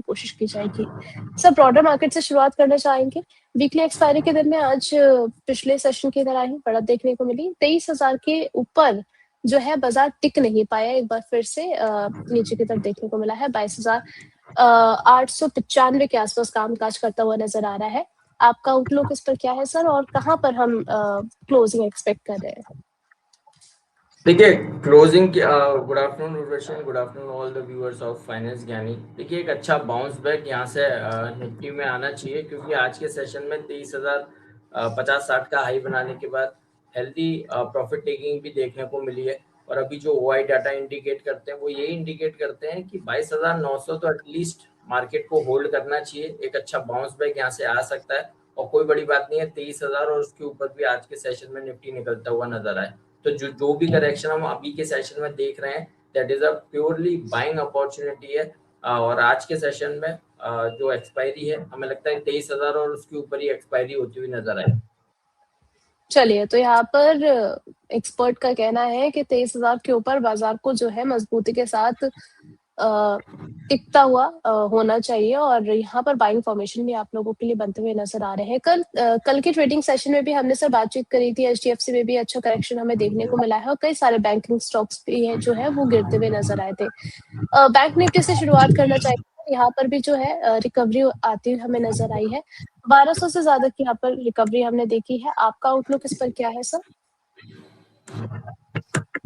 कोशिश की जाएगी। सर ब्रॉडर मार्केट से शुरुआत करना चाहेंगे। वीकली एक्सपायरी के दिन में आज पिछले सेशन की तरह ही बढ़त देखने को मिली। 23,000 के ऊपर जो है बाजार टिक नहीं पाया, एक बार फिर से नीचे की तरफ देखने को मिला है। 22,895 के आसपास कामकाज करता हुआ नजर आ रहा है। आपका आउटलुक इस पर क्या है सर, और कहाँ पर हम क्लोजिंग एक्सपेक्ट कर रहे हैं? देखिए closing good afternoon Urvashi, good afternoon all the viewers of finance ज्ञानी। देखिए एक अच्छा बाउंस बैक यहाँ से निफ्टी में आना चाहिए, क्योंकि आज के सेशन में 23,050-60 का हाई बनाने के बाद हेल्दी प्रॉफिट टेकिंग भी देखने को मिली है। और अभी जो ओआई डाटा इंडिकेट करते हैं वो ये इंडिकेट करते हैं कि 22,900 तो एटलीस्ट मार्केट को होल्ड करना चाहिए। एक अच्छा बाउंस बैक यहाँ से आ सकता है, और कोई बड़ी बात नहीं है 23,000 और उसके ऊपर भी आज के सेशन में निफ्टी निकलता हुआ नजर आए। तो जो भी करेक्शन हम अभी के सेशन में देख रहे हैं that is a purely buying opportunity है। और आज के सेशन में जो एक्सपायरी है हमें लगता है 23,000 और उसके ऊपर ही एक्सपायरी होती हुई नजर आए। चलिए, तो यहाँ पर एक्सपर्ट का कहना है कि 23,000 के ऊपर बाजार को जो है मजबूती के साथ टिकता हुआ होना चाहिए, और यहाँ पर बाइंग फॉर्मेशन भी आप लोगों के लिए बनते हुए नजर आ रहे हैं। कल के ट्रेडिंग सेशन में भी हमने सर बातचीत करी थी, एचडीएफसी में भी अच्छा करेक्शन हमें देखने को मिला है, और कई सारे बैंकिंग स्टॉक्स भी है जो है वो गिरते हुए नजर आए थे। बैंक निफ्टी से शुरुआत करना चाहिए। यहाँ पर भी जो है रिकवरी आती हुई हमें नजर आई है। 1200 से ज्यादा की यहाँ पर रिकवरी हमने देखी है। आपका आउटलुक इस पर क्या है सर?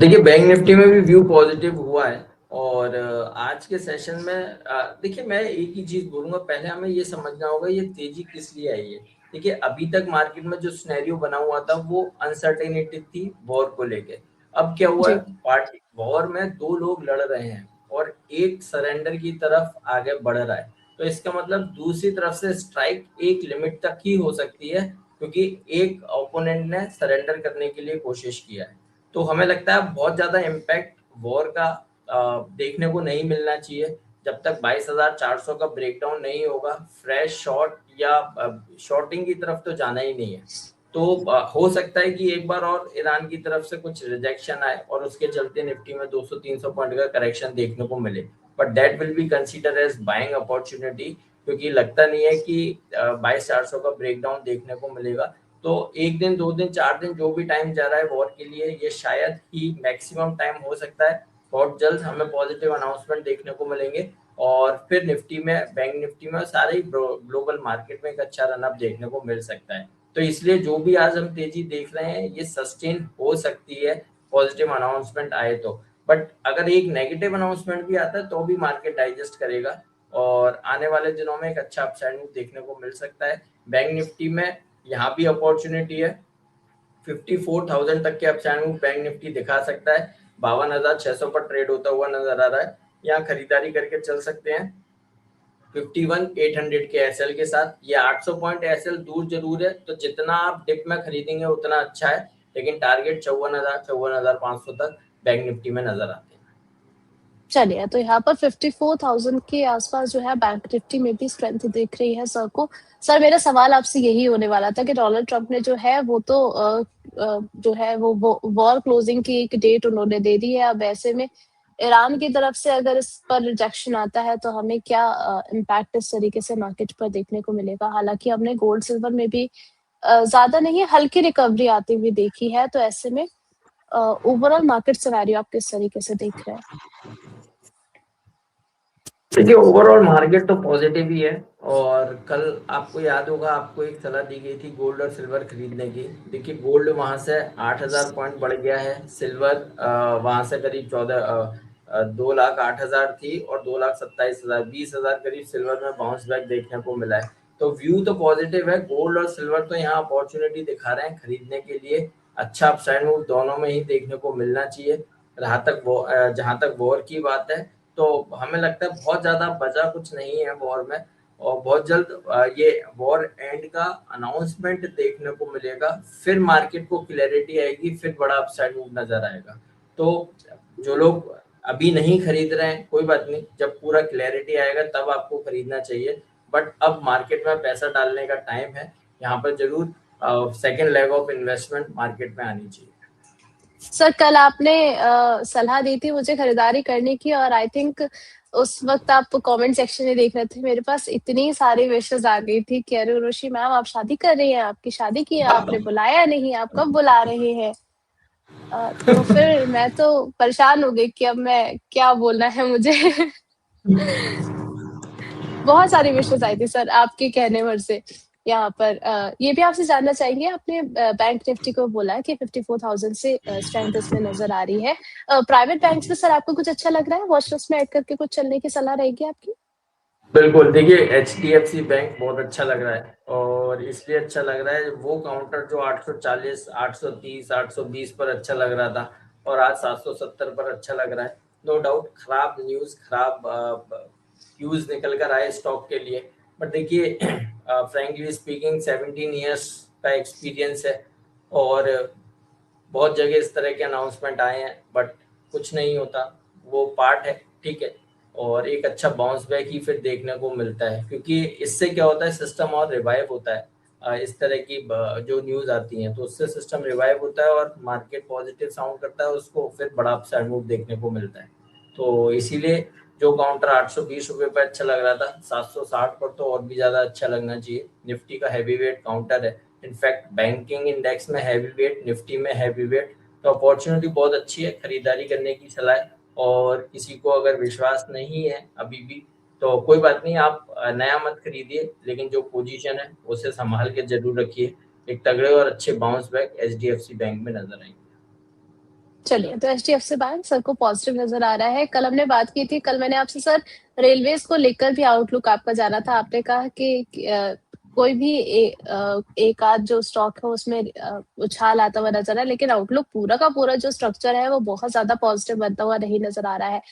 देखिए बैंक निफ्टी में भी व्यू पॉजिटिव हुआ है। और आज के सेशन में देखिए मैं एक ही चीज बोलूंगा, पहले हमें ये समझना होगा ये तेजी किस लिए आई है। देखिए अभी तक मार्केट में जो सिनेरियो बना हुआ था वो अनसर्टेनिटी थी वॉर को लेके। अब क्या हुआ है, पार्टी वॉर में दो लोग लड़ रहे हैं और एक सरेंडर की तरफ आगे बढ़ रहा है। तो इसका मतलब दूसरी तरफ से स्ट्राइक एक लिमिट तक ही हो सकती है, क्योंकि एक ओपोनेंट ने सरेंडर करने के लिए कोशिश किया है। तो हमें लगता है बहुत ज्यादा इम्पैक्ट वॉर का देखने को नहीं मिलना चाहिए जब तक 22,400 का ब्रेकडाउन नहीं होगा। फ्रेश शॉर्ट या शॉर्टिंग की तरफ तो जाना ही नहीं है। तो हो सकता है कि एक बार और ईरान की तरफ से कुछ रिजेक्शन आए और उसके चलते निफ्टी में 200-300 पॉइंट का करेक्शन देखने को मिले, but that will be consider as buying opportunity, क्योंकि लगता नहीं है कि 22,400 का ब्रेकडाउन देखने को मिलेगा। तो एक दिन, 2 दिन, 4 दिन जो भी टाइम जा रहा है वॉर के लिए, ये शायद ही मैक्सिमम टाइम हो सकता है। बहुत जल्द हमें पॉजिटिव अनाउंसमेंट देखने को मिलेंगे, और फिर निफ्टी में, बैंक निफ्टी में, सारे ही ग्लोबल मार्केट में एक अच्छा रनअप देखने को मिल सकता है। तो इसलिए जो भी आज हम तेजी देख रहे हैं ये सस्टेन हो सकती है पॉजिटिव अनाउंसमेंट आए तो। बट अगर एक नेगेटिव अनाउंसमेंट भी आता है तो भी मार्केट डाइजेस्ट करेगा, और आने वाले दिनों में एक अच्छा अपसाइड मूव देखने को मिल सकता है। बैंक निफ्टी में यहाँ भी अपॉर्चुनिटी है, 54,000 तक के अपसाइड मूव बैंक निफ्टी दिखा सकता है। 52,600 पर ट्रेड होता हुआ नजर आ रहा है, यहाँ खरीदारी करके चल सकते हैं 51,800 के एसएल के साथ। ये 800 पॉइंट एसएल दूर जरूर है, तो जितना आप डिप में खरीदेंगे उतना अच्छा है, लेकिन टारगेट 54,000-54,500 तक बैंक निफ्टी में नजर आते हैं। चलिए, तो यहाँ पर 54,000 के आसपास जो है बैंक निफ्टी में भी स्ट्रेंथ दिख रही है सर को। सर मेरा सवाल आपसे यही होने वाला था कि डोनाल्ड ट्रंप ने जो है वो तो जो है वो वॉर क्लोजिंग की एक डेट उन्होंने दे दी है। अब ऐसे में ईरान की तरफ से अगर इस पर रिजेक्शन आता है तो हमें क्या इम्पैक्ट इस तरीके से मार्केट पर देखने को मिलेगा? हालांकि हमने गोल्ड सिल्वर में भी ज्यादा नहीं हल्की रिकवरी आती हुई देखी है, तो ऐसे में ओवरऑल मार्केट सिनेरियो आप किस तरीके से देख रहे हैं? देखिए ओवरऑल मार्केट तो पॉजिटिव ही है, और कल आपको याद होगा आपको एक सलाह दी गई थी गोल्ड और सिल्वर खरीदने की। देखिए गोल्ड वहां से 8,000 पॉइंट बढ़ गया है, सिल्वर वहां से करीब 2,08,000 थी, और 2,27,000, 20,000 करीब सिल्वर में बाउंस बैक देखने को मिला है। तो व्यू तो पॉजिटिव है, गोल्ड और सिल्वर तो यहाँ अपॉर्चुनिटी दिखा रहे हैं खरीदने के लिए। अच्छा अपसाइड मूव दोनों में ही देखने को मिलना चाहिए। जहां तक वॉर की बात है, तो हमें लगता है बहुत ज्यादा बचा कुछ नहीं है वॉर में, और बहुत जल्द ये वॉर एंड का अनाउंसमेंट देखने को मिलेगा, फिर मार्केट को क्लैरिटी आएगी, फिर बड़ा अपसाइड मूव नजर आएगा। तो जो लोग अभी नहीं खरीद रहे हैं कोई बात नहीं, जब पूरा क्लैरिटी आएगा तब आपको खरीदना चाहिए। बट अब मार्केट में पैसा डालने का टाइम है, यहाँ पर जरूर second leg of investment market में आनी चाहिए। सर कल आपने सलाह दी थी मुझे खरीदारी करने की, और आई थिंक उस वक्त आप कमेंट सेक्शन में देख रहे थे, मेरे पास इतनी सारी विशेस आ गई थी कि अरे उर्वशी मैम आप शादी कर रही हैं, आपकी शादी की है, आपने बुलाया नहीं, आप कब बुला रहे हैं। तो फिर मैं तो परेशान हो गई कि अब मैं क्या बोलना है मुझे। बहुत सारी विशेस आई थी सर आपके कहने भर से यहाँ पर। ये भी आपसे जानना चाहेंगे, आपने बैंक निफ्टी को बोला कि 54,000 से स्ट्रेंथ इसमें नजर आ रही है। प्राइवेट बैंक्स में सर आपको कुछ अच्छा लग रहा है, वॉच लिस्ट में ऐड करके कुछ चलने की सलाह रहेगी आपकी? बिल्कुल, देखिए एचडीएफसी बैंक बहुत अच्छा लग रहा है, और इसलिए अच्छा लग रहा है वो काउंटर जो 840, 830, 820 पर अच्छा लग रहा था और आज 770 पर अच्छा लग रहा है। नो डाउट खराब न्यूज़, खराब न्यूज़ निकल कर आए स्टॉक के लिए, बट देखिए फ्रैंकली स्पीकिंग 17 ईयर्स का एक्सपीरियंस है और बहुत जगह इस तरह के अनाउंसमेंट आए हैं, बट कुछ नहीं होता, वो पार्ट है, ठीक है। और एक अच्छा बाउंस बैक ही फिर देखने को मिलता है, क्योंकि इससे क्या होता है, सिस्टम और रिवाइव होता है। इस तरह की जो न्यूज़ आती हैं तो उससे सिस्टम रिवाइव होता है और मार्केट पॉजिटिव साउंड करता है, उसको फिर बड़ा अपसाइड मूव देखने को मिलता है। तो इसीलिए जो काउंटर 820 रुपये पर अच्छा लग रहा था, 760 पर तो और भी ज़्यादा अच्छा लगना चाहिए। निफ्टी का हैवी वेट काउंटर है, इनफैक्ट बैंकिंग इंडेक्स में हैवी वेट, निफ्टी में हैवी वेट, तो अपॉर्चुनिटी बहुत अच्छी है, खरीदारी करने की सलाह है। और किसी को अगर विश्वास नहीं है अभी भी तो कोई बात नहीं, आप नया मत खरीदिए, लेकिन जो पोजीशन है उसे संभाल के जरूर रखिए। एक तगड़े और अच्छे बाउंस बैक एचडीएफसी बैंक में नजर आएंगे। चलिए, तो एचडीएफसी बैंक सर को पॉजिटिव नजर आ रहा है। कल हमने बात की थी, कल मैंने आपसे सर रेलवेज को लेकर भी आउटलुक आपका जाना था। आपने कहा कि कोई भी एक आध जो स्टॉक है उसमें उछाल आता हुआ नजर है, लेकिन आउटलुक पूरा का पूरा जो स्ट्रक्चर है वो बहुत ज्यादा पॉजिटिव बनता हुआ नहीं नजर आ रहा है।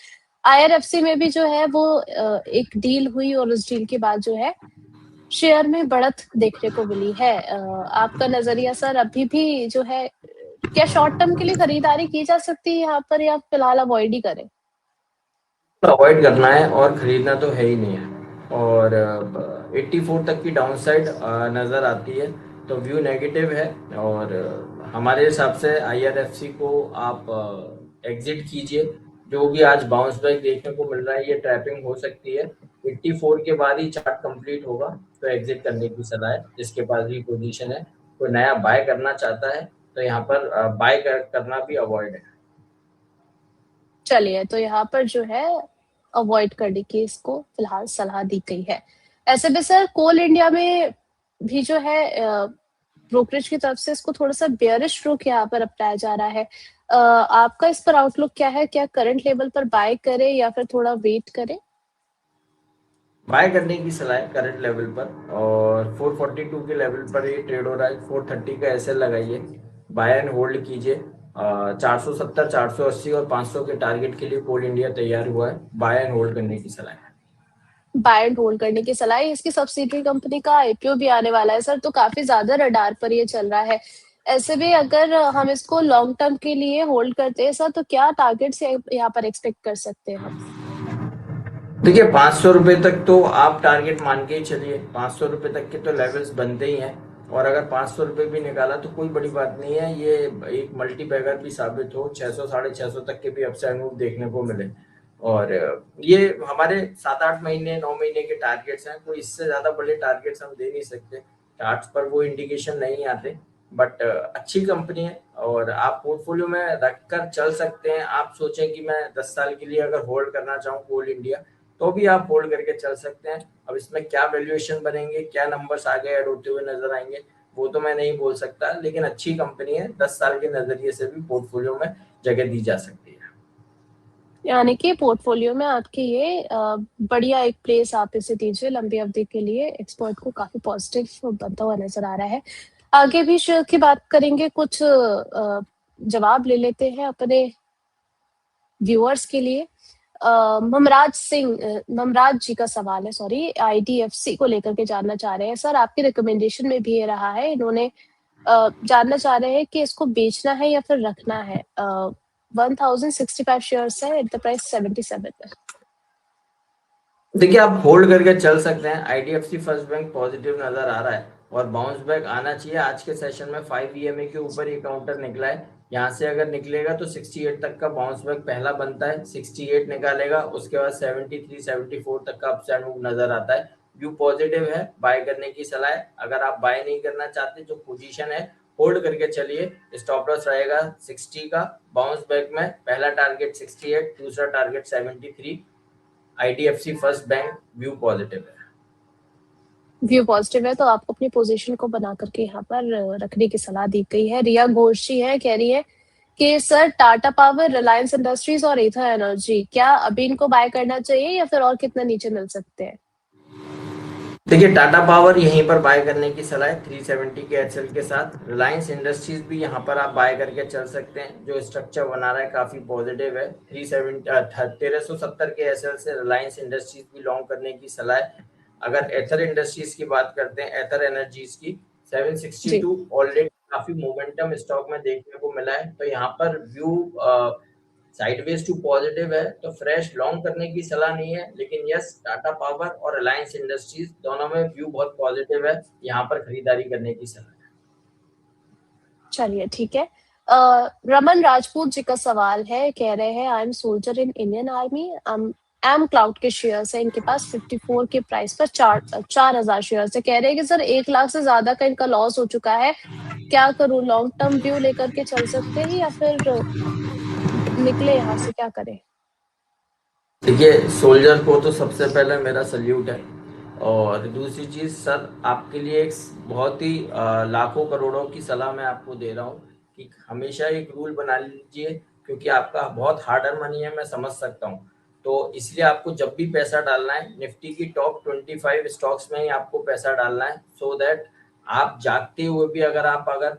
आईआरएफसी में भी जो है वो एक डील हुई और उस डील के बाद जो है शेयर में बढ़त देखने को मिली है। आपका नजरिया सर अभी भी जो है, क्या शॉर्ट टर्म के लिए खरीदारी की जा सकती है यहाँ पर, या फिलहाल अवॉइड ही करें? अवॉइड करना है और खरीदना तो है ही नहीं है। और 84 तक की डाउनसाइड नज़र आती है, तो व्यू नेगेटिव है। और हमारे हिसाब से आईआरएफसी को आप एग्जिट कीजिए। जो भी आज बाउंस बैक देखने को मिल रहा है, ये ट्रैपिंग हो सकती है। 84 के बाद ही चार्ट कंप्लीट होगा, तो एग्जिट करने की सलाह है जिसके पास भी पोजीशन है। कोई नया बाय करना चाहता है तो यहाँ पर बाय करना भी अवॉइड है। चलिए, तो यहाँ पर जो है अवॉइड करने की इसको फिलहाल सलाह दी गई है। ऐसे में सर कोल इंडिया में भी जो है ब्रोकरेज की तरफ से इसको थोड़ा सा बेयरिश रुख यहाँ पर अपनाया जा रहा है। आपका इस पर आउटलुक क्या है? क्या करंट लेवल पर बाय करें या फिर थोड़ा वेट करें? बाय करने की सलाह है करंट लेवल पर, और 442 के लेवल पर ये ट्रेड हो रहा है। 430 का एसएल लगाइए, बाय एंड होल्ड कीजिए। 470, 480 और 500 के टारगेट के लिए कोल इंडिया तैयार हुआ है, बाय एंड होल्ड करने की सलाह है। बाय एंड होल्ड करने की सलाह है। इसकी सब्सिडरी कंपनी का आईपीओ भी आने वाला है सर, तो काफी ज्यादा रडार पर ये चल रहा है। ऐसे में अगर हम इसको लॉन्ग टर्म के लिए होल्ड करते हैं सर, तो क्या टारगेट से यहाँ पर एक्सपेक्ट कर सकते हैं हम? देखिए 500 रुपये तक तो आप टारगेट मान के ही चलिए, 500 रुपये तक के तो लेवल्स बनते ही हैं। और अगर 500 रुपये भी निकाला तो कोई बड़ी बात नहीं है, ये एक मल्टी बैगर भी साबित हो, 600, 650 तक के भी अपसाइड मूव देखने को मिले। और ये हमारे 7-8 महीने 9 महीने के टारगेट्स हैं, कोई इससे ज्यादा बड़े टारगेट्स हम दे नहीं सकते। चार्ट्स पर वो इंडिकेशन नहीं आते, बट अच्छी कंपनी है और आप पोर्टफोलियो में रखकर चल सकते हैं। आप सोचें कि मैं 10 साल के लिए अगर होल्ड करना चाहूँ कोल इंडिया, तो भी आप होल्ड करके चल सकते हैं। अब इसमें क्या वैल्यूएशन बनेंगे, क्या नंबर्स आगे ऐड होते हुए नजर आएंगे, वो तो मैं नहीं बोल सकता, लेकिन अच्छी कंपनी है, 10 साल के नजरिए से भी पोर्टफोलियो में जगह दी जा सकती है। यानी कि पोर्टफोलियो में आपके ये बढ़िया एक प्लेस आप इसे दीजिए लंबी अवधि के लिए। एक्सपर्ट को काफी पॉजिटिव बनता हुआ नजर आ रहा है। आगे भी शेयर की बात करेंगे, कुछ जवाब ले लेते हैं अपने व्यूअर्स के लिए। ममराज जी का सवाल है, सॉरी, आईडीएफसी को लेकर के जानना चाह रहे हैं सर। आपकी रिकमेंडेशन में भी ये रहा है, इन्होंने जानना चाह रहे हैं कि इसको बेचना है या फिर रखना है। 1065 शेयर्स है, एंटरप्राइज 77 है। देखिए आप होल्ड करके चल सकते हैं। आईडीएफसी फर्स्ट बैंक पॉजिटिव नजर आ रहा है और बाउंस बैक आना चाहिए। आज के सेशन में 5 ईएमए के ऊपर ये काउंटर निकला है, यहाँ से अगर निकलेगा तो 68 तक का बाउंस बैक पहला बनता है, 68 निकालेगा, उसके बाद 73 74 तक का अपसाइड मूव नजर आता है। व्यू पॉजिटिव है, बाय करने की सलाह है। अगर आप बाय नहीं करना चाहते, जो पोजीशन है होल्ड करके चलिए। स्टॉप लॉस रहेगा 60 का। बाउंस बैक में पहला टारगेट 68, दूसरा target 73। IDFC first bank view positive है। व्यू पॉजिटिव है तो आपको अपनी पोजीशन को बना करके यहाँ पर रखने की सलाह दी गई है। रिया घोष जी है, कह रही है कि sir Tata power, Reliance industries और एथर एनर्जी, क्या अभी इनको बाय करना चाहिए या फिर और कितना नीचे मिल सकते हैं? देखिए, टाटा पावर यहीं पर बाय करने की सलाह है 370 के एचएल के साथ। रिलायंस इंडस्ट्रीज भी यहाँ पर आप बाय करके चल सकते हैं, जो स्ट्रक्चर बना रहा है काफी पॉजिटिव है। 1370 के एचएल से रिलायंस इंडस्ट्रीज भी लॉन्ग करने की सलाह है। अगर एथर इंडस्ट्रीज की बात करते हैं, एथर एनर्जीज की, 762 ऑलरेडी काफी मोमेंटम स्टॉक में देखने को मिला है, तो यहाँ पर व्यू साइडवेज टू पॉजिटिव है, तो फ्रेश लॉन्ग करने की सलाह नहीं है। लेकिन यस, टाटा पावर और रिलायंस इंडस्ट्रीज दोनों में व्यू बहुत पॉजिटिव है, यहाँ पर खरीदारी करने की सलाह है। चलिए ठीक है। रमन राजपूत जी का सवाल है, कह रहे हैं I am soldier in Indian army, M cloud के शेयर्स है इनके पास 54 के प्राइस पर 4,000 शेयर्स है। कह रहे हैं कि सर 1 लाख से ज्यादा का इनका लॉस हो चुका है, क्या करूं? लॉन्ग टर्म व्यू लेकर के चल सकते हैं या फिर निकले यहाँ से, क्या करें? देखिए, सोल्जर को तो सबसे पहले मेरा सल्यूट है। और दूसरी चीज सर, आपके लिए एक बहुत ही लाखों करोड़ों की सलाह मैं आपको दे रहा हूँ कि हमेशा एक रूल बना लीजिए, क्योंकि आपका बहुत हार्ड अर्न मनी है, मैं समझ सकता हूँ। तो इसलिए आपको जब भी पैसा डालना है, निफ्टी की टॉप 25 स्टॉक्स में ही आपको पैसा डालना है, सो दैट आप जागते हुए भी अगर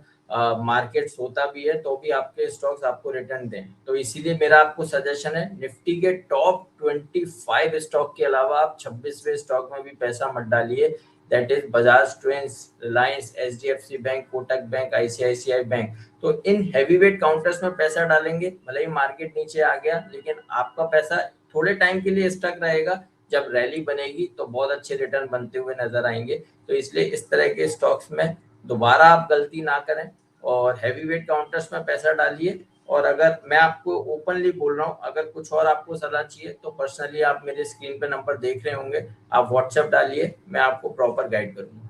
मार्केट सोता भी है तो भी आपके स्टॉक्स आपको रिटर्न दें। तो इसीलिए मेरा आपको सजेशन है, निफ्टी के टॉप 25 स्टॉक के अलावा आप 26वें स्टॉक में भी पैसा मत डालिए। That is Bajaj trends, Reliance, HDFC bank, Kotak bank, ICICI bank. तो इन हैवीवेट काउंटर्स में पैसा डालेंगे, भले ही मार्केट नीचे आ गया, लेकिन आपका पैसा थोड़े टाइम के लिए स्टक रहेगा। जब रैली बनेगी तो बहुत अच्छे रिटर्न बनते हुए नजर आएंगे। तो इसलिए इस तरह के स्टॉक्स में दोबारा आप गलती ना करें और हैवीवेट काउंटर्स में पैसा डालिए। और अगर मैं आपको ओपनली बोल रहा हूँ, अगर कुछ और आपको सलाह चाहिए तो पर्सनली आप मेरे स्क्रीन पे नंबर देख रहे होंगे, आप व्हाट्सएप डालिए, मैं आपको प्रॉपर गाइड करूंगा।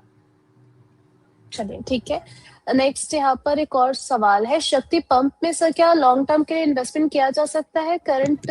चलिए ठीक है। नेक्स्ट यहाँ पर एक और सवाल है, शक्ति पंप में सर क्या लॉन्ग टर्म के लिए इन्वेस्टमेंट किया जा सकता है? करंट